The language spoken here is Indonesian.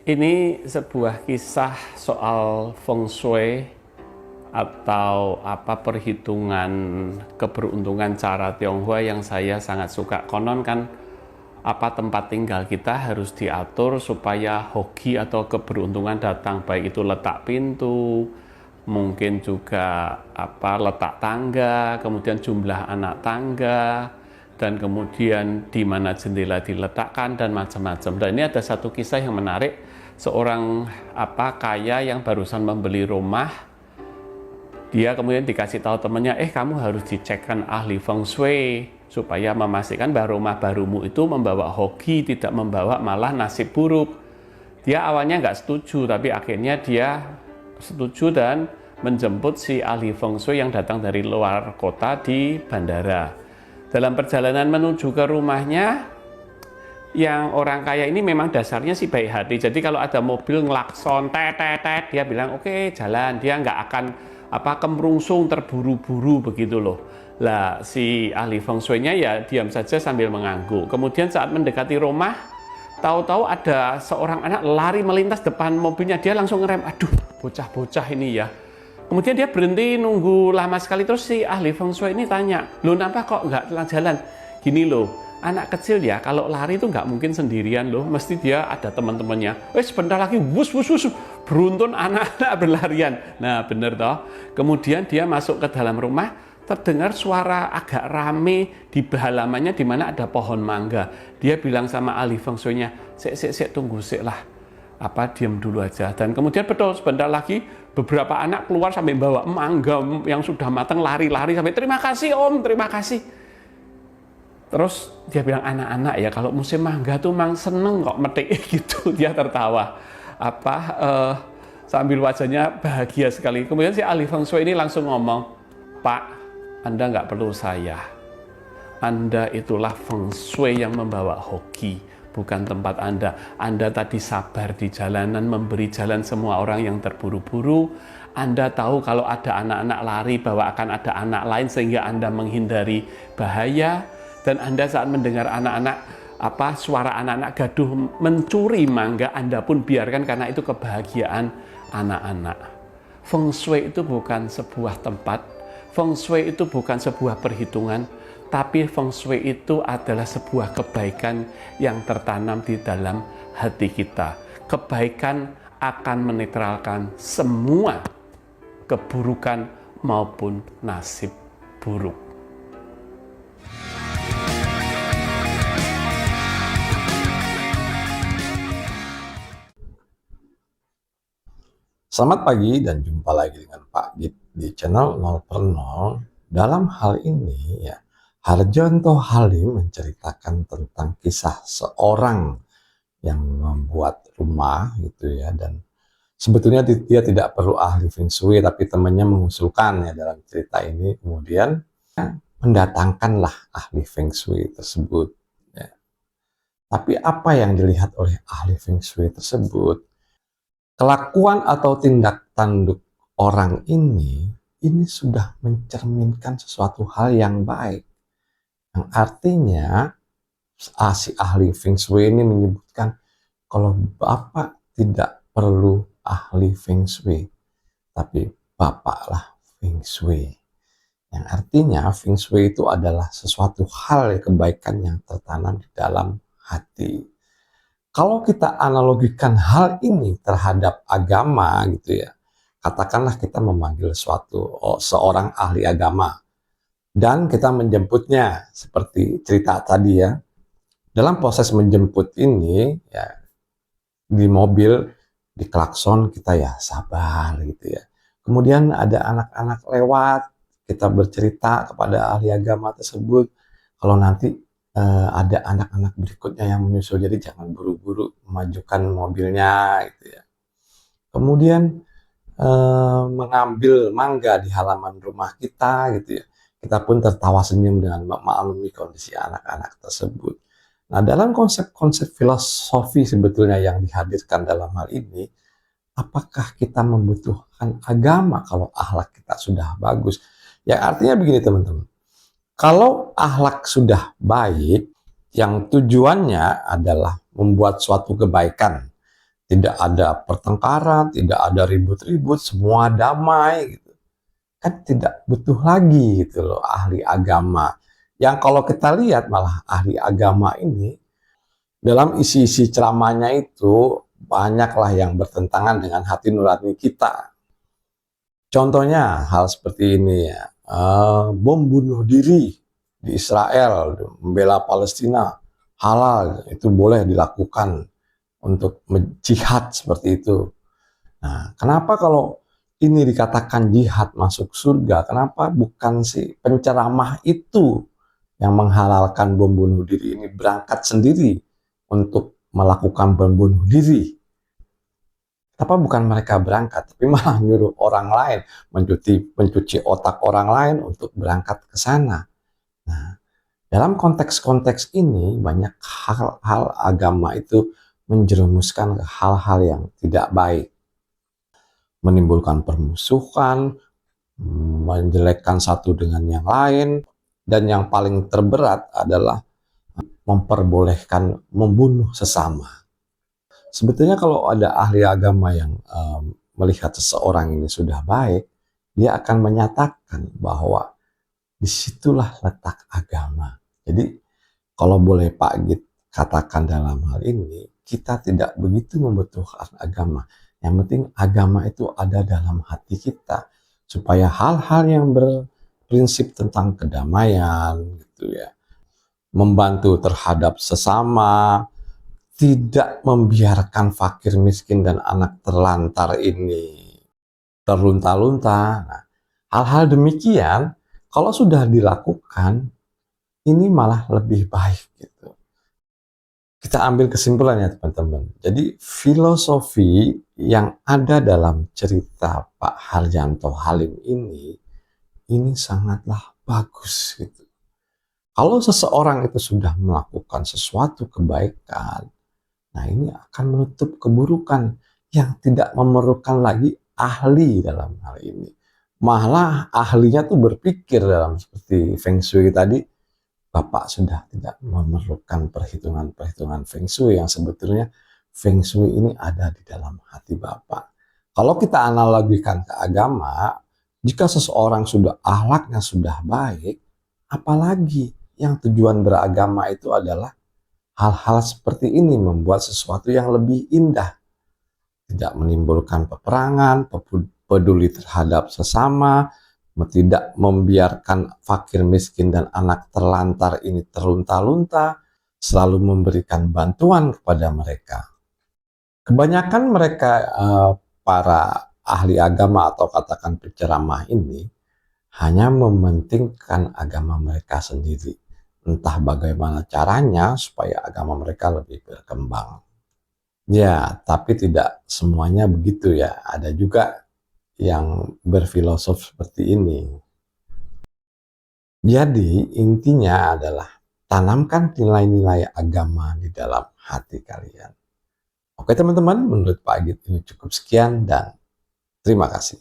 Ini sebuah kisah soal feng shui atau perhitungan keberuntungan cara Tionghoa yang saya sangat suka. Konon kan tempat tinggal kita harus diatur supaya hoki atau keberuntungan datang, baik itu letak pintu, mungkin juga letak tangga, kemudian jumlah anak tangga, dan kemudian di mana jendela diletakkan dan macam-macam. Dan ini ada satu kisah yang menarik. Seorang kaya yang barusan membeli rumah, dia kemudian dikasih tahu temannya, kamu harus dicekkan ahli feng shui supaya memastikan bahwa rumah barumu itu membawa hoki, tidak membawa malah nasib buruk. Dia awalnya nggak setuju, tapi akhirnya dia setuju dan menjemput si ahli feng shui yang datang dari luar kota di bandara. Dalam perjalanan menuju ke rumahnya, yang orang kaya ini memang dasarnya sih baik hati. Jadi kalau ada mobil ngelakson tet, dia bilang oke, jalan. Dia nggak akan kemrungsung terburu-buru begitu loh. Lah si ahli feng shui-nya ya diam saja sambil mengangguk. Kemudian saat mendekati rumah, tahu-tahu ada seorang anak lari melintas depan mobilnya. Dia langsung ngerem. Aduh, bocah-bocah ini ya. Kemudian dia berhenti nunggu lama sekali. Terus si ahli feng shui ini tanya, loh kenapa kok nggak jalan? Gini loh, anak kecil ya kalau lari itu nggak mungkin sendirian loh, mesti dia ada teman-temannya. Sebentar lagi wus beruntun anak-anak berlarian. Nah bener toh. Kemudian dia masuk ke dalam rumah, terdengar suara agak rame di halamannya di mana ada pohon mangga. Dia bilang sama ahli feng shui-nya, sik tunggu sik lah, diam dulu aja. Dan kemudian betul sebentar lagi beberapa anak keluar sampai bawa mangga yang sudah matang, lari-lari sampai terima kasih om, terima kasih. Terus dia bilang, anak-anak ya kalau musim mangga tuh mang seneng kok metik gitu. Dia tertawa sambil wajahnya bahagia sekali. Kemudian si ahli feng shui ini langsung ngomong, Pak, Anda nggak perlu saya. Anda itulah feng shui yang membawa hoki, bukan tempat Anda. Anda tadi sabar di jalanan, memberi jalan semua orang yang terburu-buru. Anda tahu kalau ada anak-anak lari bahwa akan ada anak lain sehingga Anda menghindari bahaya. Dan Anda saat mendengar suara anak-anak gaduh mencuri mangga, Anda pun biarkan karena itu kebahagiaan anak-anak. Feng shui itu bukan sebuah tempat, feng shui itu bukan sebuah perhitungan, tapi feng shui itu adalah sebuah kebaikan yang tertanam di dalam hati kita. Kebaikan akan menetralkan semua keburukan maupun nasib buruk. Selamat pagi dan jumpa lagi dengan Pak Gip di channel 0 per 0. Dalam hal ini ya, Harjonto Halim menceritakan tentang kisah seorang yang membuat rumah gitu ya, dan sebetulnya dia tidak perlu ahli feng shui, tapi temannya mengusulkan ya dalam cerita ini, kemudian mendatangkanlah ahli feng shui tersebut ya. Tapi apa yang dilihat oleh ahli feng shui tersebut? Kelakuan atau tindak tanduk orang ini sudah mencerminkan sesuatu hal yang baik. Yang artinya si ahli feng shui ini menyebutkan kalau Bapak tidak perlu ahli feng shui, tapi Bapaklah feng shui. Yang artinya feng shui itu adalah sesuatu hal kebaikan yang tertanam di dalam hati. Kalau kita analogikan hal ini terhadap agama gitu ya, katakanlah kita memanggil seorang ahli agama dan kita menjemputnya seperti cerita tadi ya. Dalam proses menjemput ini ya, di mobil di klakson kita ya sabar gitu ya. Kemudian ada anak-anak lewat, kita bercerita kepada ahli agama tersebut kalau nanti ada anak-anak berikutnya yang menyusul, jadi jangan buru-buru memajukan mobilnya gitu ya. Kemudian mengambil mangga di halaman rumah kita gitu ya, kita pun tertawa senyum dengan memaklumi kondisi anak-anak tersebut. Nah, dalam konsep-konsep filosofi sebetulnya yang dihadirkan dalam hal ini, apakah kita membutuhkan agama kalau akhlak kita sudah bagus? Ya artinya begini teman-teman, kalau akhlak sudah baik, yang tujuannya adalah membuat suatu kebaikan, tidak ada pertengkaran, tidak ada ribut-ribut, semua damai gitu. Kan tidak butuh lagi gitu loh ahli agama. Yang kalau kita lihat malah ahli agama ini dalam isi-isi ceramahnya itu banyaklah yang bertentangan dengan hati nurani kita. Contohnya hal seperti ini ya, bom bunuh diri di Israel, membela Palestina, halal, itu boleh dilakukan untuk jihad seperti itu. Nah, kenapa kalau ini dikatakan jihad masuk surga, kenapa bukan si penceramah itu yang menghalalkan bom bunuh diri ini berangkat sendiri untuk melakukan bom bunuh diri? Kenapa bukan mereka berangkat, tapi malah nyuruh orang lain, mencuci otak orang lain untuk berangkat ke sana? Nah, dalam konteks-konteks ini banyak hal-hal agama itu menjerumuskan ke hal-hal yang tidak baik, menimbulkan permusuhan, menjelekkan satu dengan yang lain, dan yang paling terberat adalah memperbolehkan membunuh sesama. Sebetulnya kalau ada ahli agama yang melihat seseorang ini sudah baik, dia akan menyatakan bahwa disitulah letak agama. Jadi kalau boleh Pak Git katakan dalam hal ini, kita tidak begitu membutuhkan agama. Yang penting agama itu ada dalam hati kita, supaya hal-hal yang berprinsip tentang kedamaian, gitu ya, membantu terhadap sesama, tidak membiarkan fakir miskin dan anak terlantar ini terlunta-lunta. Nah, hal-hal demikian kalau sudah dilakukan, ini malah lebih baik gitu. Kita ambil kesimpulannya teman-teman. Jadi filosofi yang ada dalam cerita Pak Harjanto Halim ini sangatlah bagus gitu. Kalau seseorang itu sudah melakukan sesuatu kebaikan, nah ini akan menutup keburukan yang tidak memerlukan lagi ahli dalam hal ini. Malah ahlinya tuh berpikir dalam seperti Feng Shui tadi, Bapak sudah tidak memerlukan perhitungan-perhitungan Feng Shui yang sebetulnya Feng Shui ini ada di dalam hati Bapak. Kalau kita analogikan ke agama, jika seseorang sudah akhlaknya sudah baik, apalagi yang tujuan beragama itu adalah hal-hal seperti ini, membuat sesuatu yang lebih indah, tidak menimbulkan peperangan, peduli terhadap sesama, tidak membiarkan fakir miskin dan anak terlantar ini terlunta-lunta, selalu memberikan bantuan kepada mereka. Kebanyakan mereka para ahli agama atau katakan penceramah ini hanya mementingkan agama mereka sendiri. Entah bagaimana caranya supaya agama mereka lebih berkembang. Ya, tapi tidak semuanya begitu ya. Ada juga yang berfilosof seperti ini. Jadi intinya adalah tanamkan nilai-nilai agama di dalam hati kalian. Oke teman-teman, menurut Pak Agit ini cukup sekian dan terima kasih.